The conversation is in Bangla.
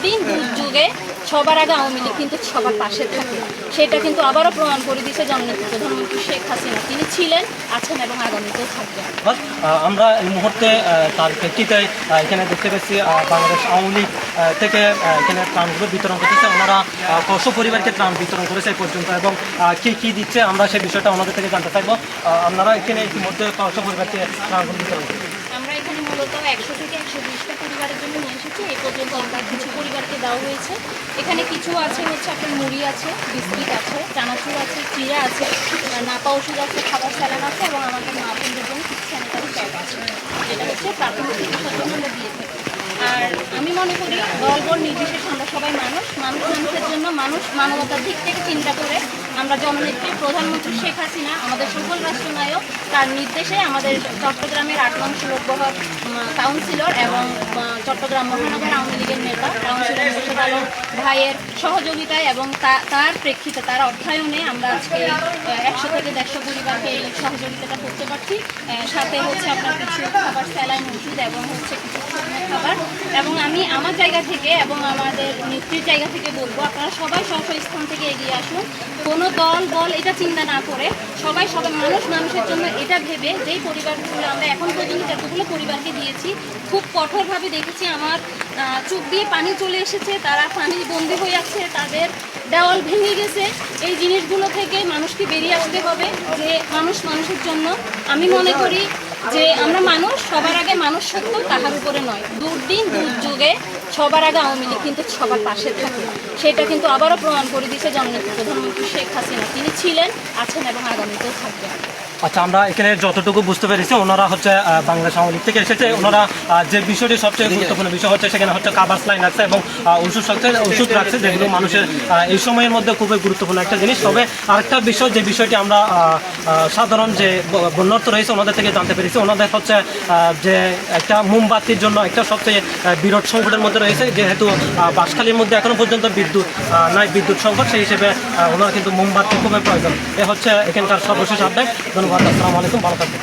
দুর্দিন দুর্যোগে সবার আগে আওয়ামী লীগ কিন্তু সবার পাশে থাকে। সেটা কিন্তু আবারও প্রমাণ করে দিয়েছে জননেত্রী প্রধানমন্ত্রী শেখ হাসিনা। তিনি ছিলেন, আছেন এবং আগামীতেও থাকবেন। আমরা এই মুহূর্তে তার প্রেক্ষিতে এখানে দেখতে পাচ্ছি বাংলাদেশ আওয়ামী লীগ থেকে এখানে ত্রাণগুলো বিতরণ করতেছে। ওনারা কত পরিবারকে ত্রাণ বিতরণ করেছে এই পর্যন্ত এবং কী দিচ্ছে আমরা সেই বিষয়টা ওনাদের থেকে জানতে চাইবো। আপনারা এখানে ইতিমধ্যে কত পরিবারকে ত্রাণগুলো বিতরণ করছেন? আমরা এখানে মূলত 100 থেকে 120টা পরিবারের জন্য নিয়ে এসেছি। এই পর্যন্ত আমরা কিছু পরিবারকে দেওয়া হয়েছে। এখানে কিছু আছে হচ্ছে আপনার মুড়ি আছে, বিস্কিট আছে, চানাচুর আছে, চিড়া আছে, নাপা ওষুধ আছে, খাবার স্যালান আছে এবং আমাদের মা বোনদের জন্য কিছু স্যানিটারি প্যাড আছে। এটা হচ্ছে প্রাথমিক চিকিৎসার জন্য আমরা দিয়ে থাকি। আর আমি মনে করি দলবল নির্বিশেষে আমরা সবাই মানুষের জন্য মানবতার দিক থেকে চিন্তা করে আমরা জননেত্রী প্রধানমন্ত্রী শেখ হাসিনা আমাদের সকল রাষ্ট্রনায়ক তার নির্দেশে আমাদের চট্টগ্রামের 8 নং লোকসভার কাউন্সিলর এবং চট্টগ্রাম মহানগর আওয়ামী লীগের নেতা কাউন্সিলর মোর্শেদ আলম ভাইয়ের সহযোগিতায় এবং তার প্রেক্ষিতে তার অর্থায়নে আমরা আজকে 100 থেকে 150 পরিবারকে এই সহযোগিতাটা করতে পারছি। সাথে হচ্ছে আপনার কিছু খাবার স্যালাইন ওষুধ এবং হচ্ছে কিছু শুকনো খাবার। এবং আমি আমার জায়গা থেকে এবং আমাদের নেত্রীর জায়গা থেকে বলবো আপনারা সবাই স্থান থেকে এগিয়ে আসুন। কোনো দল বল এটা চিন্তা না করে সবাই মানুষের জন্য এটা ভেবে যেই পরিবারগুলো আমরা এখন পর্যন্ত যতগুলো পরিবারকে দিয়েছি খুব কঠোরভাবে দেখেছি। আমার চোখ দিয়ে পানি চলে এসেছে, তারা পানি বন্দি হয়ে আছে, তাদের দেওয়াল ভেঙে গেছে। এই জিনিসগুলো থেকে মানুষকে বেরিয়ে আসতে হবে যে মানুষের জন্য। আমি মনে করি যে আমরা সবার আগে মানুষ সত্য, তাহার উপরে নয়। দুর্দিন দুর্যোগে সবার আগে আওয়ামী লীগ কিন্তু সবার পাশে থাকে। সেটা কিন্তু আবারও প্রমাণ করে দিয়েছে জননেত্রী প্রধানমন্ত্রী শেখ হাসিনা। তিনি ছিলেন, আছেন এবং আগামীতেও থাকবেন। আচ্ছা, আমরা এখানে যতটুকু বুঝতে পেরেছি ওনারা হচ্ছে বাংলাদেশ আওয়ামী লীগ থেকে এসেছে। ওনারা যে বিষয়টি সবচেয়ে গুরুত্বপূর্ণ বিষয় হচ্ছে সেখানে হচ্ছে খাবার স্লাইন রাখছে এবং ওষুধ রাখছে, যেগুলো মানুষের এই সময়ের মধ্যে খুবই গুরুত্বপূর্ণ একটা জিনিস। তবে আরেকটা বিষয়, যে বিষয়টি আমরা সাধারণ যে বন্যার্থ রয়েছে ওনাদের থেকে জানতে পেরেছি, ওনাদের হচ্ছে যে একটা মোমবাতির জন্য একটা সবচেয়ে বিরাট সংকটের মধ্যে রয়েছে। যেহেতু বাঁশখালীর মধ্যে এখনো পর্যন্ত বিদ্যুৎ সংকট, সেই হিসেবে ওনারা কিন্তু মোমবাতি খুবই প্রয়োজন। এ হচ্ছে এখানকার সর্বশেষ আপডেট। ধন্যবাদ। আসসালামু আলাইকুম, ভালো থাকবেন।